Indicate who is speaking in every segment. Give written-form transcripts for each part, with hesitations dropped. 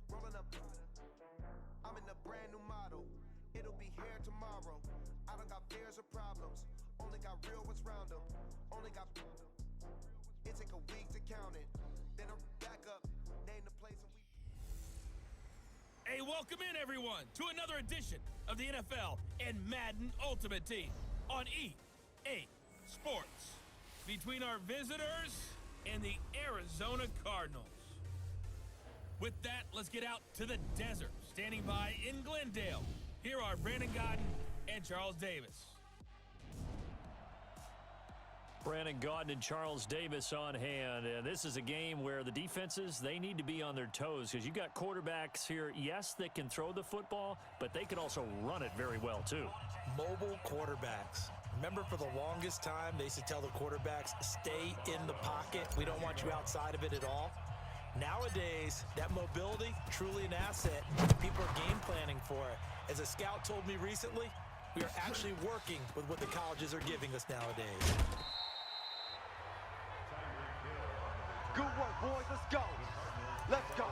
Speaker 1: rolling up. I'm in a brand new model. It'll be here tomorrow. I don't got fears or problems. Only got real ones round them. Only got. It take a week to count it. Then I'm back up. Name the place and we.
Speaker 2: Hey, welcome in, everyone, to another edition of the NFL and Madden Ultimate Team on EA Sports. Between our visitors and the Arizona Cardinals. With that, let's get out to the desert. Standing by in Glendale, here are Brandon Gaudin and Charles Davis.
Speaker 3: Brandon Gaudin and Charles Davis on hand. And this is a game where the defenses, they need to be on their toes because you got quarterbacks here, yes, that can throw the football, but they can also run it very well, too.
Speaker 4: Mobile quarterbacks. Remember, for the longest time, they used to tell the quarterbacks, stay in the pocket. We don't want you outside of it at all. Nowadays, that mobility, truly an asset. People are game planning for it. As a scout told me recently, we are actually working with what the colleges are giving us nowadays.
Speaker 5: Good work, boys. Let's go. Let's go.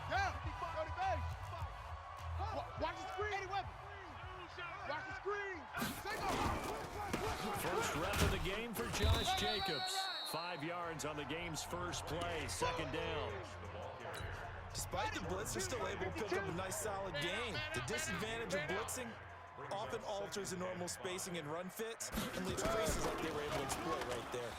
Speaker 6: Yeah. Go to base. Watch the screen. Any weapon. Watch the screen.
Speaker 3: First rep of the game for Josh Jacobs. 5 yards on the game's first play, second down.
Speaker 4: Despite the blitz, they're still able to pick up a nice, solid game. The disadvantage of blitzing often alters the normal spacing and run fits and leaves creases like they were able to exploit right there.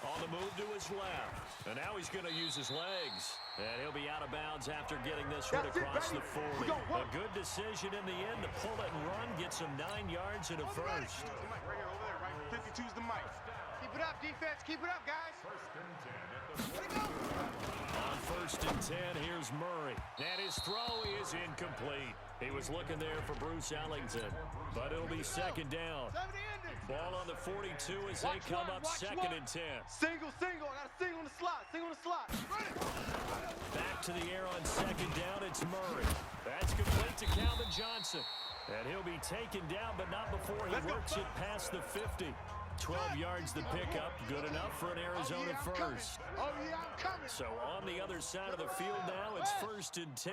Speaker 3: On the move to his left. And now he's going to use his legs. And he'll be out of bounds after getting this one across the 40. A good decision in the end to pull it and run, gets him 9 yards and a first.
Speaker 6: The mic right here, over there, right? 52's the mic. Keep it up, defense. Keep it up, guys.
Speaker 7: First and 10 at the 40.
Speaker 3: On first and 10, here's Murray. And his throw is incomplete. He was looking there for Bruce Ellington, but it'll be second down. Ball on the 42 as they come up second and 10.
Speaker 5: Single. I got a single on the slot.
Speaker 3: Back to the air on second down, it's Murray. That's complete to Calvin Johnson. And he'll be taken down, but not before he works it past the 50. 12 yards to pick up, good enough for an Arizona first.
Speaker 6: I'm coming.
Speaker 3: So on the other side of the field now, it's first and 10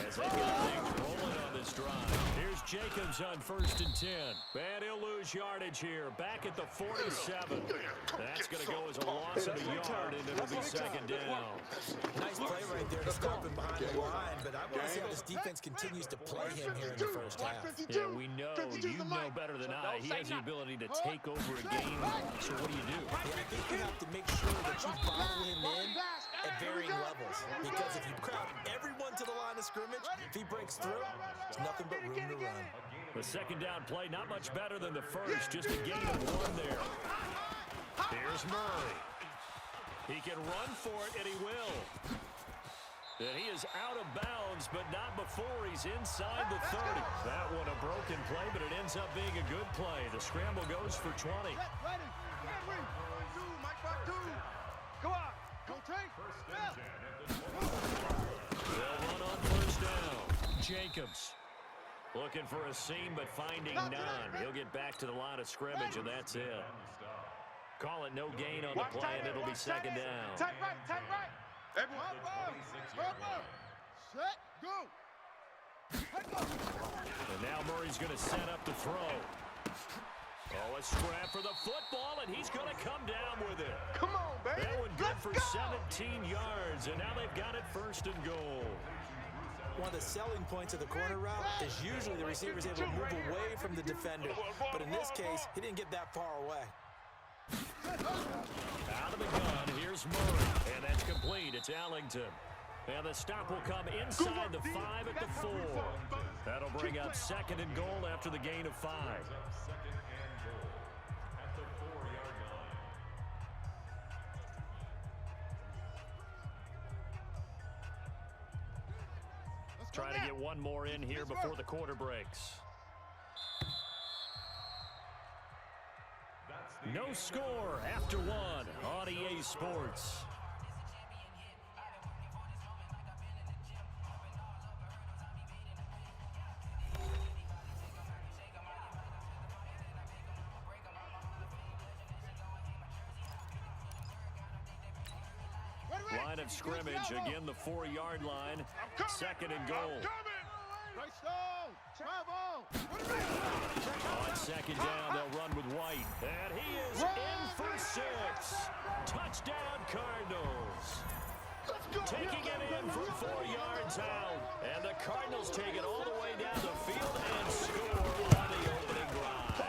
Speaker 3: as they get things rolling on this drive. Here's Jacobs on first and 10. And he'll lose yardage here, back at the 47. That's going to go as a loss of a yard, and it'll be second down.
Speaker 4: Nice play right there to stop him behind the line, but I want to see how this defense continues to play him here in the first half.
Speaker 3: Yeah, we know. You know better than I. He has the ability to take over a game. So what do you do?
Speaker 4: Yeah, I think you have to make sure that you bottle him in at varying levels. Because if you crowd everyone to the line of scrimmage, if he breaks through, there's nothing but room to run.
Speaker 3: The second down play, not much better than the first, just a gain of 1 there. Here's Murray. He can run for it, and he will. And he is out of bounds, but not before he's inside the 30. That one a broken play, but it ends up being a good play. The scramble goes for 20.
Speaker 6: Go on. Go take.
Speaker 7: First and 10 at the 40.
Speaker 3: They'll run on first down. Jacobs looking for a seam, but finding none. He'll get back to the line of scrimmage, and that's it. Call it no gain on the play, and it'll be second down.
Speaker 6: Tight right. Everyone. Set. Go.
Speaker 3: And now Murray's going to set up the throw. Oh, a scrap for the football, and he's going to come down with it.
Speaker 6: Come on, baby.
Speaker 3: That one good for 17 yards, and now they've got it first and goal.
Speaker 4: One of the selling points of the corner route is usually the receiver's able to move away from the defender. But in this case, he didn't get that far away.
Speaker 3: Out of the gun, here's Murray, and that's complete. It's Ellington. And the stop will come inside the 5 at the 4. That'll bring up second and goal after the gain of 5.
Speaker 7: Second and goal at the 4-yard line.
Speaker 3: Trying to get one more in here before the quarter breaks. No score after 1 on EA Sports. of scrimmage. Again, the 4-yard line. Second and goal. On second down, they'll run with White. And he is in for 6. Touchdown, Cardinals. Taking it in from 4 yards out. And the Cardinals take it all the way down the field and score on the opening drive.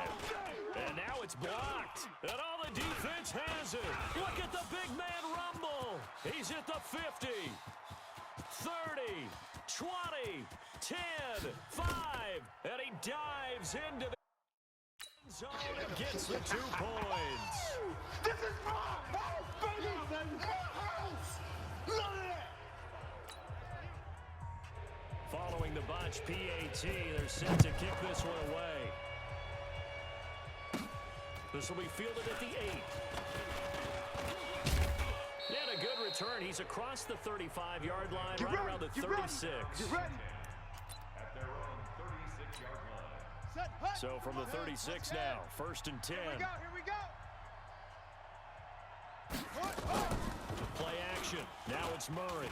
Speaker 3: And now it's blocked. And all the defense has it. Look at the big man rumble. He's at the 50, 30, 20, 10, 5, and he dives into the zone and gets the 2 points.
Speaker 6: This is my house, baby! My house! Look at that!
Speaker 3: Following the botch PAT, they're set to kick this one away. This will be fielded at the 8. And a good return. He's across the 35-yard line, right around the 36.
Speaker 6: Get ready!
Speaker 7: At their own 36-yard line.
Speaker 3: So from the 36 now, 1st and 10.
Speaker 6: Here we go!
Speaker 3: Play action. Now it's Murray.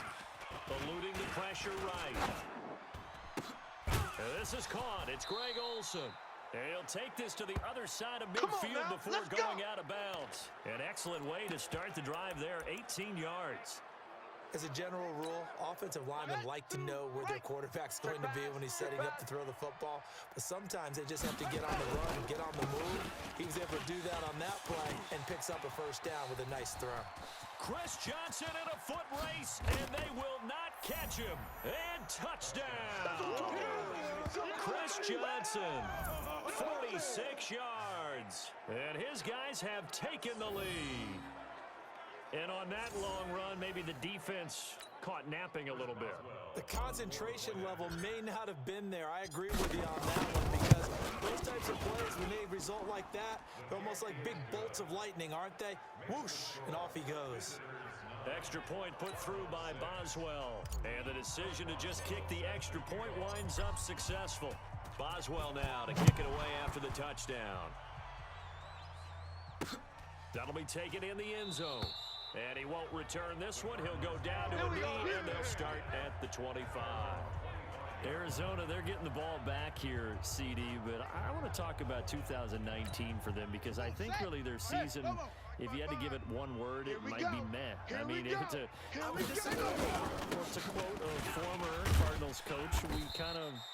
Speaker 3: Eluding the pressure right. And this is caught. It's Greg Olsen. And he'll take this to the other side of midfield before going out of bounds. An excellent way to start the drive there, 18 yards.
Speaker 4: As a general rule, offensive linemen like to know where their quarterback's going to be when he's setting up to throw the football. But sometimes they just have to get on the run and get on the move. He was able to do that on that play and picks up a 1st down with a nice throw.
Speaker 3: Chris Johnson in a foot race, and they will not catch him. And touchdown! Chris Johnson, 46 yards. And his guys have taken the lead. And on that long run, maybe the defense caught napping a little bit.
Speaker 4: The concentration level may not have been there. I agree with you on that one because those types of plays, when they result like that, they're almost like big bolts of lightning, aren't they? Whoosh, and off he goes.
Speaker 3: Extra point put through by Boswell. And the decision to just kick the extra point winds up successful. Boswell now to kick it away after the touchdown. That'll be taken in the end zone. And he won't return this one. He'll go down to a knee, and they'll start at the 25. Arizona, they're getting the ball back here, CD, but I want to talk about 2019 for them because I think really their season, if you had to give it one word, it might be meh. I mean, it's a quote of former Cardinals coach.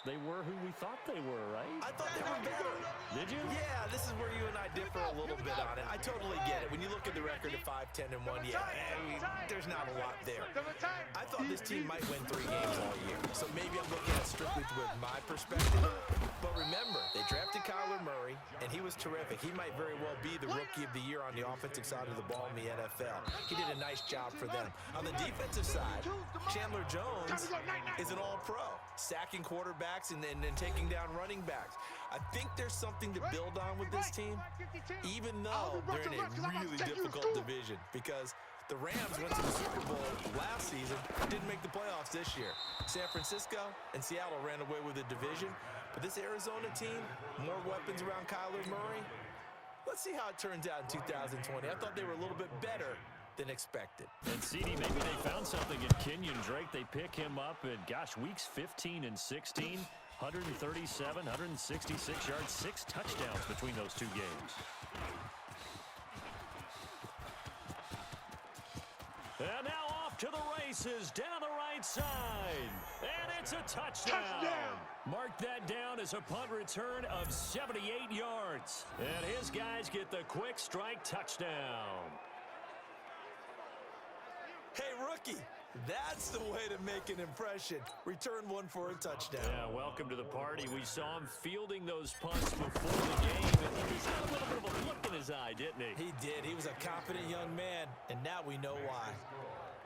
Speaker 3: They were who we thought they were, right?
Speaker 4: I thought they were better.
Speaker 3: Did you?
Speaker 4: Yeah, this is where you and I differ a little bit on it. I totally get it. When you look at the record of 5-10-1, yeah, there's not a lot there. I thought this team might win 3 games all year, so maybe I'm looking at it strictly with my perspective. But remember, they drafted Kyler Murray, and he was terrific. He might very well be the Rookie of the Year on the offensive side of the ball in the NFL. He did a nice job for them. On the defensive side, Chandler Jones is an all-pro, sacking quarterbacks and then taking down running backs. I think there's something to build on with this team, even though they're in a really difficult division because the Rams went to the Super Bowl last season, didn't make the playoffs this year. San Francisco and Seattle ran away with the division. But this Arizona team, more weapons around Kyler Murray. Let's see how it turns out in 2020. I thought they were a little bit better than expected.
Speaker 3: And CD, maybe they found something in Kenyon Drake. They pick him up at, weeks 15 and 16. 137, 166 yards, 6 touchdowns between those 2 games. And now off to the races down the right side. And it's a touchdown. Mark that down as a punt return of 78 yards. And his guys get the quick strike touchdown.
Speaker 4: Hey, rookie, that's the way to make an impression. Return one for a touchdown.
Speaker 3: Yeah, welcome to the party. We saw him fielding those punts before the game, and he's got a little bit of a look in his eye, didn't he?
Speaker 4: He did. He was a confident young man, and now we know why.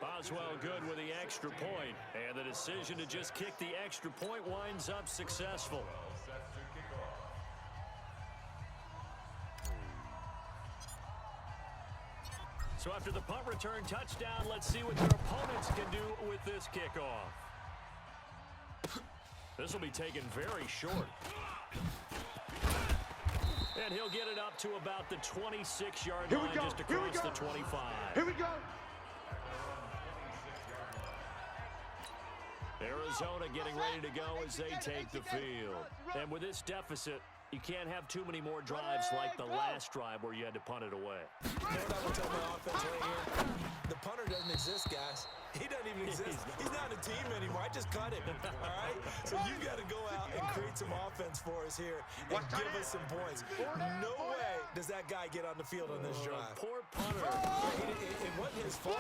Speaker 3: Boswell good with the extra point, and the decision to just kick the extra point winds up successful. So after the punt return touchdown, let's see what their opponents can do with this kickoff. This will be taken very short. And he'll get it up to about the 26-yard line, just across the 25.
Speaker 6: Here we go.
Speaker 3: Arizona getting ready to go as they take the field. And with this deficit, you can't have too many more drives like the last drive where you had to punt it away.
Speaker 4: You know what I would tell my offense right here? The punter doesn't exist, guys. He doesn't even exist. He's not a team anymore. I just cut him, all right? So you got to go out and create some offense for us here and give us some points. No way does that guy get on the field on this drive.
Speaker 3: Poor punter.
Speaker 4: It wasn't his fault.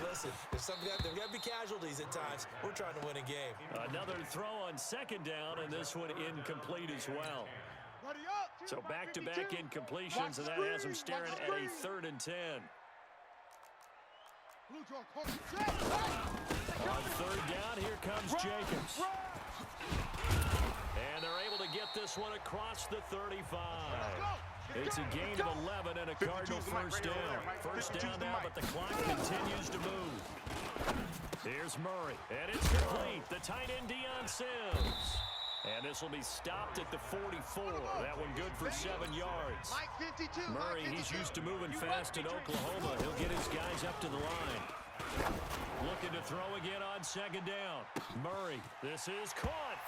Speaker 4: Listen, there's got to be casualties at times. We're trying to win a game.
Speaker 3: Another throw on second down, and this one incomplete as well. So back-to-back incompletions, and that has him staring at a 3rd and 10. On 3rd down, here comes Jacobs. And they're able to get this one across the 35. It's a gain of 11 and a Cardinal first down. First down now, but the clock continues to move. Here's Murray, and it's complete. The tight end, Deion Sims. And this will be stopped at the 44. That one good for 7 yards. Murray, he's used to moving fast in Oklahoma. He'll get his guys up to the line. Looking to throw again on 2nd down. Murray, this is caught.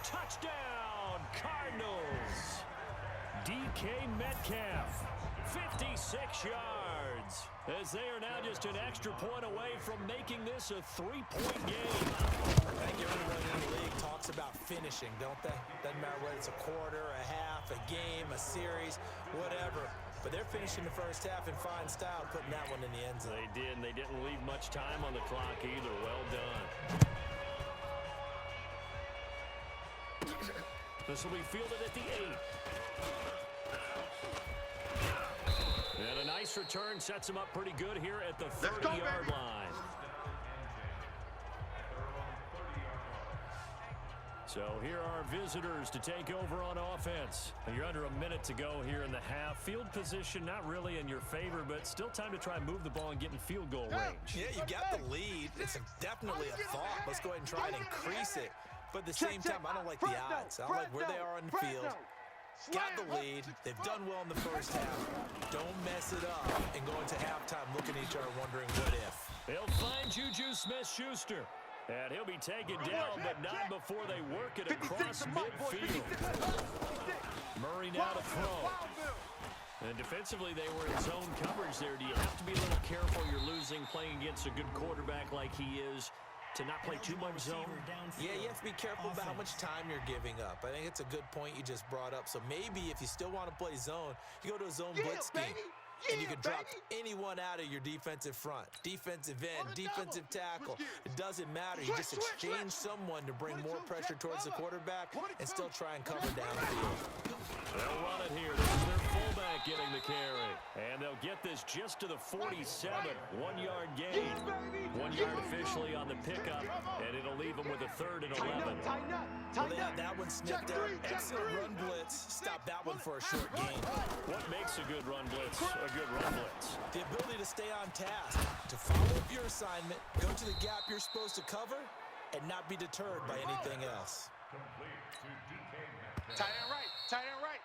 Speaker 3: Touchdown, Cardinals. DK Metcalf, 56 yards. As they are now just an extra point away from making this a 3-point game.
Speaker 4: I think everyone in the league talks about finishing, don't they? Doesn't matter whether it's a quarter, a half, a game, a series, whatever. But they're finishing the first half in fine style, putting that one in the end zone.
Speaker 3: They did, and they didn't leave much time on the clock either. Well done. This will be fielded at the 8. And a nice return sets him up pretty good here at the 30-yard line. So here are our visitors to take over on offense. You're under a minute to go here in the half. Field position not really in your favor, but still time to try and move the ball and get in field goal range.
Speaker 4: Yeah, you got the lead. It's definitely a thought. Let's go ahead and try and increase it. But at the same time, I don't like the odds. I don't like where they are on the field. Got the lead. They've done well in the first half. Don't mess it up and go into halftime looking at each other wondering what if.
Speaker 3: They'll find Juju Smith-Schuster. And he'll be taken down, but not before they work it across midfield. Murray now to throw. And defensively, they were in zone coverage there. Do you have to be a little careful? You're losing playing against a good quarterback like he is to not play too much zone?
Speaker 4: Yeah, you have to be careful about how much time you're giving up. I think it's a good point you just brought up. So maybe if you still want to play zone, you go to a zone blitz scheme. And you can drop anyone out of your defensive front. Defensive end, defensive tackle. It doesn't matter. You just exchange someone to bring more pressure towards the quarterback and still try and cover downfield.
Speaker 3: They'll run it here. This is their fullback getting the carry. And they'll get this just to the 47. 1-yard gain. 1 yard officially on the pickup. And it'll leave them with a 3rd and 11.
Speaker 4: Well, they had that one sniffed out. Excellent run blitz. Stop that one for a short gain.
Speaker 3: What makes a good run blitz a good run blitz?
Speaker 4: The ability to stay on task, to follow up your assignment, go to the gap you're supposed to cover, and not be deterred by anything else.
Speaker 6: Tight end right. Tight end right.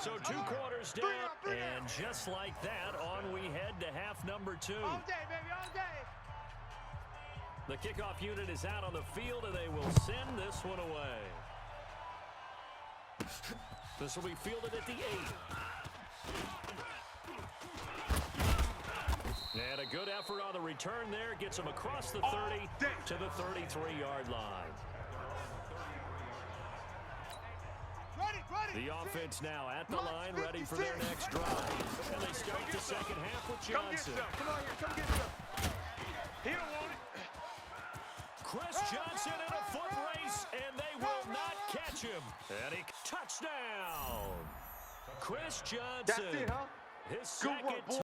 Speaker 3: So 2 quarters down, and just like that, on we head to half number 2.
Speaker 6: All day, baby, all day.
Speaker 3: The kickoff unit is out on the field, and they will send this one away. This will be fielded at the 8. And a good effort on the return there. Gets him across the 30 to the 33-yard line. The offense now at the line, ready for their next drive. And they start the second half with Johnson.
Speaker 6: Come on here, come get some. He don't want it.
Speaker 3: Chris Johnson in a foot race, and they will not catch him. And he touchdown. Chris Johnson.
Speaker 6: That's it, huh?
Speaker 3: His second